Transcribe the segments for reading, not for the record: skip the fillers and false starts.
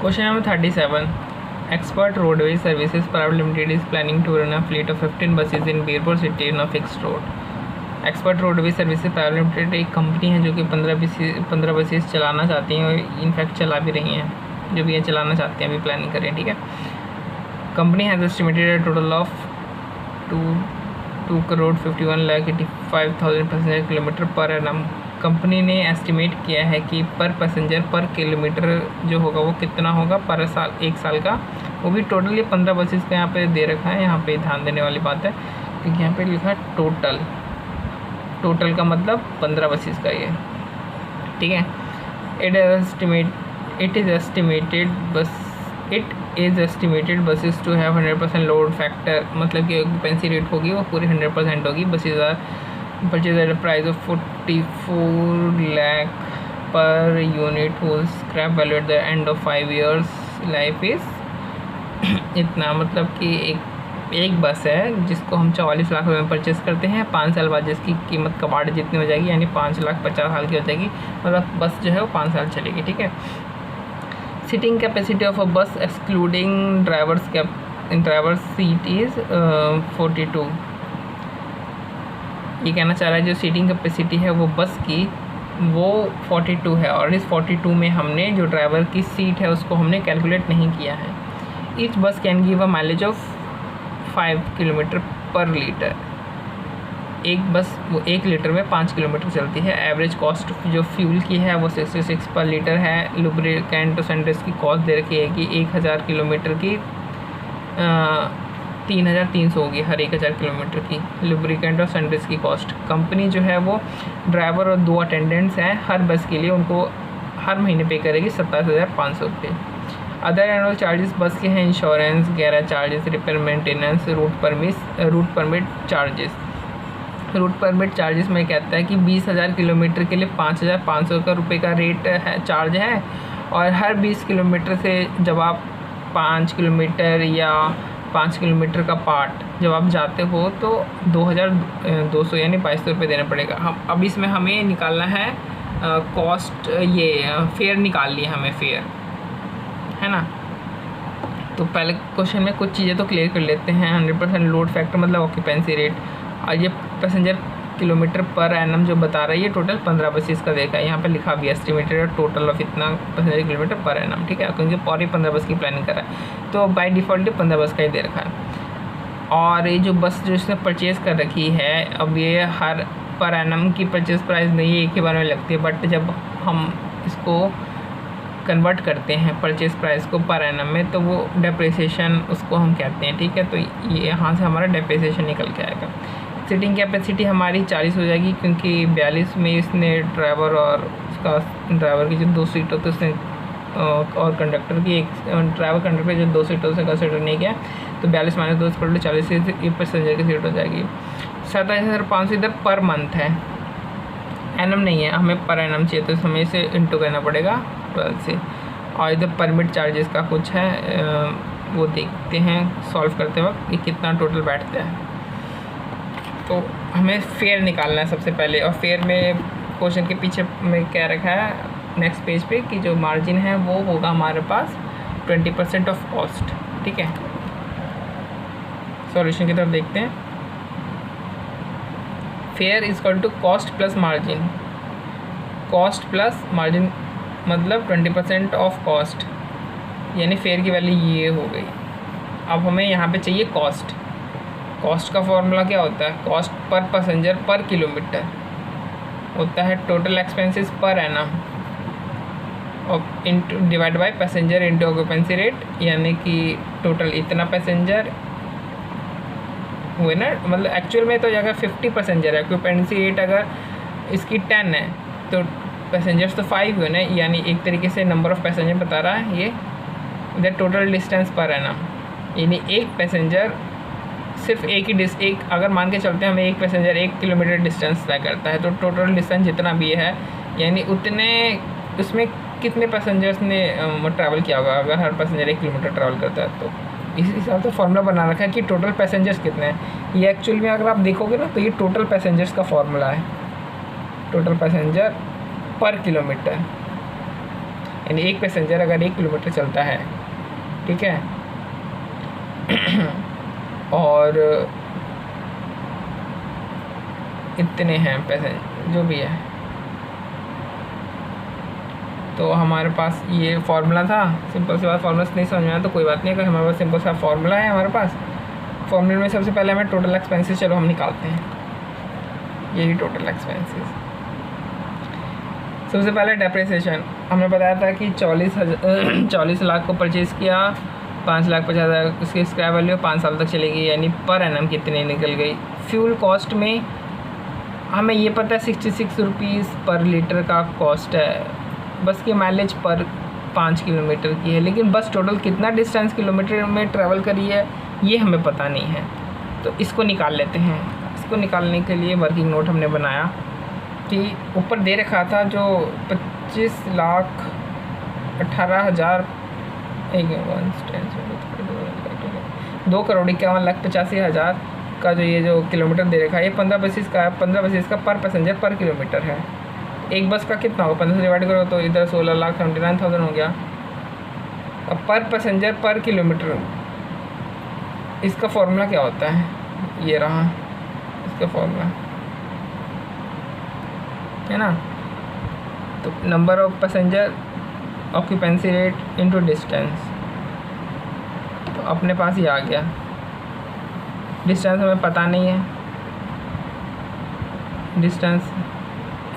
Question number 37. Expert Roadways Services Private Limited is planning to run a fleet of 15 buses in Birpur city on a fixed route. Expert roadways services private limited एक company है जो कि 15 buses चलाना चाहती हैं और in fact चला भी रही हैं, जो भी ये चलाना चाहते हैं, अभी प्लानिंग करें। ठीक है, company has estimated total of 2,51,85,000 passenger kilometre per annum. Company ने एस्टिमेट किया है कि पर पैसेंजर पर किलोमीटर जो होगा वो कितना होगा पर साल, एक साल का, वो भी टोटल। ये 15 बसेस का यहाँ पे दे रखा है, यहाँ पे ध्यान देने वाली बात है क्योंकि यहाँ पे लिखा है टोटल का मतलब 15 बसेस का ये। ठीक है, it is estimated buses to have 100% load factor, मतलब कि ऑक्यूपेंसी रेट होगी वो पूरी 100% होगी। Buses are purchase at a price of 44 lakh per unit हो scrap value at the end of 5 years life is इतना, मतलब कि एक बस है जिसको हम 44 लाख रुपये में परचेज़ करते हैं, 5 साल बाद जिसकी कीमत कबाड़ जितनी हो जाएगी, यानी 5,50,000 की हो जाएगी, मतलब बस जो है वो 5 साल चलेगी। ठीक है, सीटिंग कैपेसिटी ऑफ अ बस एक्सक्लूडिंग ड्राइवर्स सीट इज़ 42। ये कहना चाह रहा है जो सीटिंग कैपेसिटी है वो बस की वो 42 है, और इस 42 में हमने जो ड्राइवर की सीट है उसको हमने कैलकुलेट नहीं किया है। ईच बस can give a mileage of 5 kilometre पर लीटर। एक बस वो 1 लीटर में 5 किलोमीटर चलती है। एवरेज कॉस्ट जो फ्यूल की है वो 66 पर लीटर है। लुब्रिकेंट और सनराइज की कॉस्ट दे रखी है कि 1000 किलोमीटर की 3,300 होगी हर 1000 किलोमीटर की लुब्रिकेंट और सनराइज की कॉस्ट। कंपनी जो है वो ड्राइवर और 2 अटेंडेंट्स हैं हर बस के लिए, उनको हर महीने पे करेगी 27,500 रुपये। अदर एनुअल चार्जेस बस के हैं insurance, garage charges, repair maintenance, route permit charges. Route permit charges में कहता है कि 20,000 किलोमीटर के लिए 5,500 रुपये का रेट है, चार्ज है, और हर 20 किलोमीटर से जब आप 5 किलोमीटर या 5 किलोमीटर का पार्ट जब आप जाते हो तो 2,200 यानी 2,200 रुपये देना पड़ेगा। हम अब इसमें हमें निकालना है कॉस्ट, ये फेयर निकाल लिया हमें, फेयर है ना। तो पहले क्वेश्चन में कुछ चीज़ें तो क्लियर कर लेते हैं। 100% लोड फैक्टर मतलब ऑक्यूपेंसी रेट, और ये पैसेंजर किलोमीटर पर एनम जो बता रहा है ये टोटल 15 बसेस का देखा है, यहाँ पे लिखा भी एस्टिमेटेड टोटल ऑफ इतना पैसेंजर किलोमीटर पर एनम। ठीक है, क्योंकि पूरी 15 बस की प्लानिंग कर रहा है तो बाय डिफ़ॉल्ट 15 बस का ही दे रखा है। और ये जो बस जो इसने परचेज़ कर रखी है, अब ये हर पर एनम की परचेज़ प्राइस नहीं है, एक ही बार में लगती है, बट जब हम इसको कन्वर्ट करते हैं परचेज़ प्राइस को पर एनम में तो वो डेप्रिसिएशन उसको हम कहते हैं। ठीक है, तो ये यहाँ से हमारा डेप्रिसिएशन निकल के आएगा। सीटिंग कैपेसिटी हमारी 40 हो जाएगी क्योंकि 42 में इसने ड्राइवर और उसका ड्राइवर की जो 2 सीट होती है उसने और कंडक्टर की एक ड्राइवर कंडक्टर जो 2 सीटों से कंसिडर नहीं किया, तो 42 - 2 40 से ये पैसेंजर की सीट हो जाएगी। 27,500 इधर पर मंथ है, एनम नहीं है, हमें पर एनम चाहिए तो हमें इसे इंटू करना पड़ेगा 12 से। और इधर परमिट चार्जेस का कुछ है, वो देखते हैं सॉल्व करते वक्त ये कितना टोटल बैठता है। तो हमें फेयर निकालना है सबसे पहले, और फेयर में क्वेश्चन के पीछे में क्या रखा है नेक्स्ट पेज पे कि जो मार्जिन है वो होगा हमारे पास 20% ऑफ कॉस्ट। ठीक है, सॉल्यूशन की तरफ देखते हैं। Fare is equal to cost plus margin, cost plus margin मतलब 20% ऑफ कॉस्ट, यानी फेयर की वैल्यू ये हो गई। अब हमें यहाँ पे चाहिए कॉस्ट। कॉस्ट का फॉर्मूला क्या होता है? कॉस्ट पर पैसेंजर पर किलोमीटर होता है टोटल एक्सपेंसेस पर एनम और into divide by passenger into occupancy rate, यानी कि टोटल इतना पैसेंजर हुए ना, मतलब एक्चुअल में तो अगर 50 पैसेंजर है, ऑक्यूपेंसी रेट अगर इसकी 10 है तो पैसेंजर्स तो 5 हुए ना, यानी एक तरीके से नंबर ऑफ़ पैसेंजर बता रहा है ये। इधर टोटल डिस्टेंस पर एनम, यानी एक पैसेंजर सिर्फ एक अगर मान के चलते हैं हमें एक पैसेंजर 1 किलोमीटर डिस्टेंस तय करता है, तो टोटल डिस्टेंस जितना भी है यानी उतने उसमें कितने पैसेंजर्स ने ट्रैवल किया होगा। अगर हर पैसेंजर 1 किलोमीटर ट्रैवल करता है तो इस हिसाब से फॉर्मूला बना रखा है कि टोटल पैसेंजर्स कितने हैं। ये एक्चुअल में अगर आप देखोगे ना तो ये टोटल पैसेंजर्स का फॉर्मूला है, टोटल पैसेंजर पर किलोमीटर, यानी एक पैसेंजर अगर 1 किलोमीटर चलता है, ठीक है, और इतने हैं पैसेंजर जो भी है, तो हमारे पास ये फार्मूला था। सिंपल सी बात, फार्मूला नहीं समझ में आया तो कोई बात नहीं, अगर हमारे पास सिंपल सा फार्मूला है हमारे पास। फार्मूले में सबसे पहले हमें टोटल एक्सपेंसेस, चलो हम निकालते हैं, यही टोटल एक्सपेंसेस। सबसे पहले डेप्रिसिएशन, हमने बताया था कि 40 लाख को परचेज़ किया, 5,50,000 उसकी स्क्रैप वैल्यू 5 साल तक चलेगी, यानी पर एनम कितनी निकल गई। फ्यूल कॉस्ट में हमें ये पता है 66 रुपीज़ पर लीटर का कॉस्ट है, बस की माइलेज पर 5 किलोमीटर की है, लेकिन बस टोटल कितना डिस्टेंस किलोमीटर में ट्रैवल करी है ये हमें पता नहीं है, तो इसको निकाल लेते हैं। इसको निकालने के लिए वर्किंग नोट हमने बनाया कि ऊपर दे रखा था जो 25,18,000 2,51,85,000 का जो ये जो किलोमीटर दे रखा है, ये 15 बसेस का है। 15 बसेस का पर पैसेंजर पर किलोमीटर है। एक बस का कितना होगा, 15 से डिवाइड करो तो इधर 16,79,000 हो गया। अब पर पैसेंजर पर किलोमीटर, इसका फॉर्मूला क्या होता है, ये रहा इसका फॉर्मूला, है ना। तो number of passenger occupancy rate into distance, तो अपने पास ही आ गया। डिस्टेंस हमें पता नहीं है, डिस्टेंस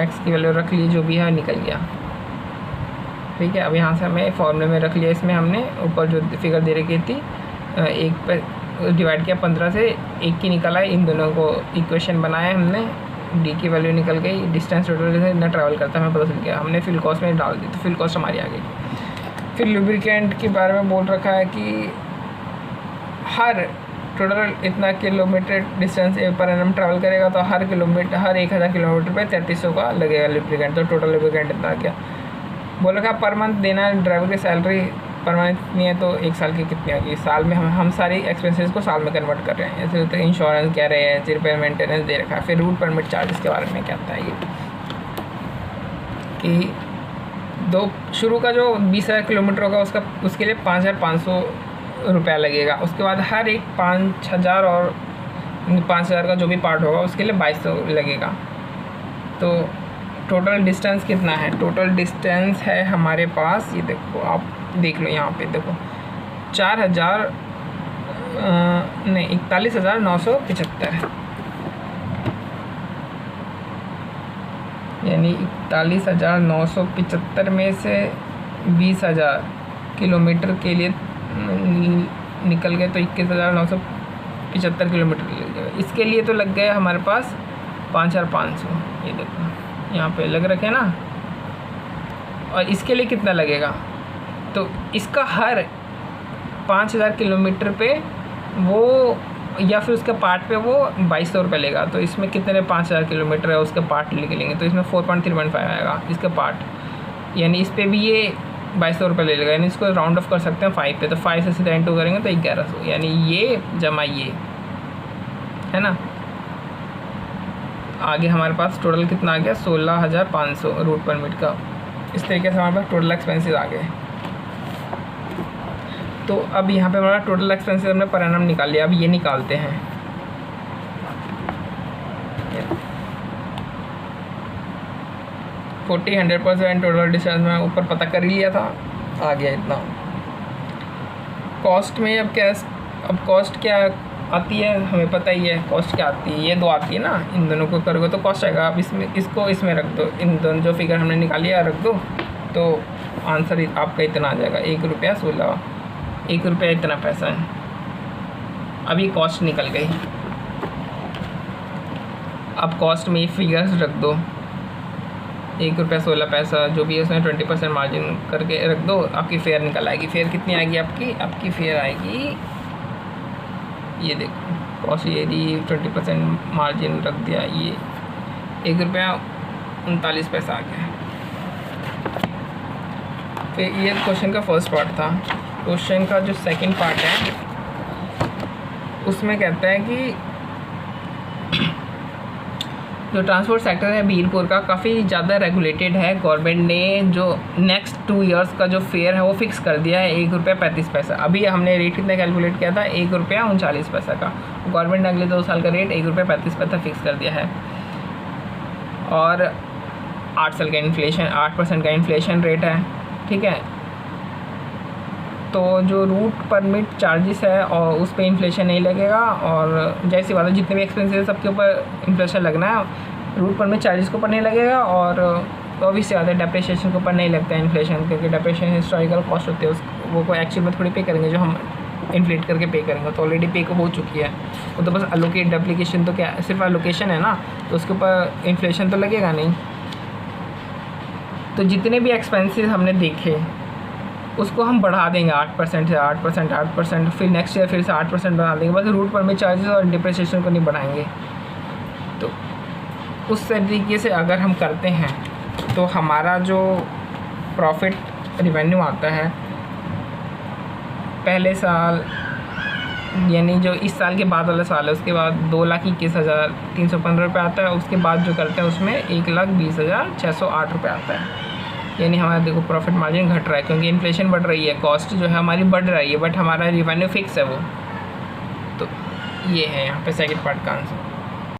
एक्स की वैल्यू रख ली, जो भी है निकल गया, ठीक है। अब यहाँ से हमें फॉर्मूले में रख लिया, इसमें हमने ऊपर जो फिगर दे रखी थी एक पर डिवाइड किया, 15 से 1 की निकल आई, इन दोनों को इक्वेशन बनाया हमने, डी की वैल्यू निकल गई, डिस्टेंस टोटल से इतना ट्रैवल करता है हमें पता चल गया। हमने फ्यूल कॉस्ट में डाल दी तो फ्यूल कॉस्ट हमारी आ गई। फिर लुब्रिकेंट के बारे में बोल रखा है कि हर टोटल इतना kilometre distance per annum travel करेगा, तो हर 1,000 किलोमीटर पे 3300 का लगेगा लुब्रिकेंट, तो टोटल लुब्रिकेंट इतना आ गया। बोल रखा पर मंथ देना है ड्राइवर की सैलरी, पर मंथ नहीं है तो 1 साल की कितनी होगी। साल में हम सारी एक्सपेंसेस को साल में कन्वर्ट कर रहे हैं, जैसे तो इंश्योरेंस कह रहे हैं, रिपेयर मेंटेनेंस दे रखा है। फिर रूट परमिट चार्जेस के बारे में क्या होता है ये कि शुरू का जो 20,000 किलोमीटर होगा उसके लिए 5,500 रुपया लगेगा। उसके बाद हर एक 5,000 और 5,000 का जो भी पार्ट होगा उसके लिए 2,200 लगेगा। तो टोटल डिस्टेंस कितना है, टोटल डिस्टेंस है हमारे पास, ये देखो आप देख लो यहाँ पे देखो 41,975, यानी 41,975 में से 20,000 किलोमीटर के लिए निकल गए तो 21,975 किलोमीटर लग जाएगा। इसके लिए तो लग गया हमारे पास 5,500, ये देखो यहाँ पे लग रखे ना। और इसके लिए कितना लगेगा, तो इसका हर 5,000 किलोमीटर पे वो या फिर उसके पार्ट पे वो 2,200 रुपये लेगा। तो इसमें कितने 5,000 किलोमीटर है उसके पार्ट लेके लेंगे तो इसमें 4.3.5 आएगा इसके पार्ट, यानी इस पर भी ये 2,200 रुपये ले लेगा। यानी इसको राउंड ऑफ कर सकते हैं 5 पे, तो 5 से सीधा इंटू करेंगे तो 1,100, यानी ये जमा ये है ना। आगे हमारे पास टोटल कितना आ गया 16,500 रूट परमिट का। इस तरीके से हमारे पास टोटल एक्सपेंसेस आ गए। तो अब यहाँ पे हमारा टोटल एक्सपेंसेस हमने पर एनम निकाल लिया। अब ये निकालते हैं, फोर्टी 100% टोटल डिस्टेंस में ऊपर पता कर ही लिया था, आ गया इतना। कॉस्ट में अब कॉस्ट क्या आती है हमें पता ही है, कॉस्ट क्या आती है, ये दो आती है ना, इन दोनों को करोगे तो कॉस्ट आएगा। अब इसमें रख दो, इन दोनों जो फिगर हमने निकाली है रख दो, तो आंसर आपका इतना आ जाएगा, 1 रुपया इतना पैसा है। अब ये कॉस्ट निकल गई। अब कॉस्ट में ये फिगर्स रख दो, 1 रुपया 16 पैसा जो भी है उसमें 20% मार्जिन करके रख दो, आपकी फेयर निकल आएगी। फेयर कितनी आएगी आपकी फेयर आएगी, ये देखो कॉस्ट ये दी 20% मार्जिन रख दिया, ये 1 रुपया 39 पैसा आ गया। फिर ये क्वेश्चन का फर्स्ट पार्ट था। क्वेश्चन का जो सेकंड पार्ट है उसमें कहता है कि जो ट्रांसपोर्ट सेक्टर है बीरपुर का काफ़ी ज़्यादा रेगुलेटेड है। गवर्नमेंट ने जो नेक्स्ट 2 इयर्स का जो फेयर है वो फिक्स कर दिया है, ₹1.35। अभी हमने रेट कितना कैलकुलेट किया था, ₹1.39 का। गवर्नमेंट ने अगले 2 साल का रेट ₹1.35 फिक्स कर दिया है। और 8 साल का इन्फ्लेशन, 8% का इन्फ्लेशन रेट है, ठीक है। तो जो रूट परमिट चार्जेस है और उस पर इन्फ्लेशन नहीं लगेगा, और जैसी बात है जितने भी एक्सपेंसेस है सबके ऊपर इन्फ्लेशन लगना है, रूट परमिट चार्जेस के ऊपर नहीं लगेगा। और ऑब्वियस से ज़्यादा डेप्रिसिएशन के ऊपर नहीं लगता है इन्फ्लेशन, क्योंकि डेप्रिसिएशन हिस्टोरिकल कॉस्ट होती है, वो को एक्चुअल में थोड़ी पे करेंगे, जो हम इन्फ्लेट करके पे करेंगे, तो ऑलरेडी पे हो चुकी है। वो तो बस अलोकेट एप्लीकेशन, तो क्या सिर्फ अलोकेशन है ना, तो उसके ऊपर इन्फ्लेशन तो लगेगा नहीं। तो जितने भी एक्सपेंसेस हमने देखे उसको हम बढ़ा देंगे 8% से 8%, फिर नेक्स्ट ईयर फिर से 8% बढ़ा देंगे, बस रूट परमिट चार्जेस और डिप्रिसिएशन को नहीं बढ़ाएंगे। तो उस तरीके से अगर हम करते हैं तो हमारा जो प्रॉफिट रिवेन्यू आता है पहले साल, यानी जो इस साल के बाद वाला साल है, उसके बाद 2,21,315 रुपये आता है। उसके बाद जो करते हैं उसमें 1,20,608 रुपये आता है। यानी हमारा देखो प्रॉफिट मार्जिन घट रहा है, क्योंकि इन्फ्लेशन बढ़ रही है, कॉस्ट जो है हमारी बढ़ रही है, बट हमारा रिवेन्यू फिक्स है वो। तो ये है यहाँ पे सेकंड पार्ट का आंसर।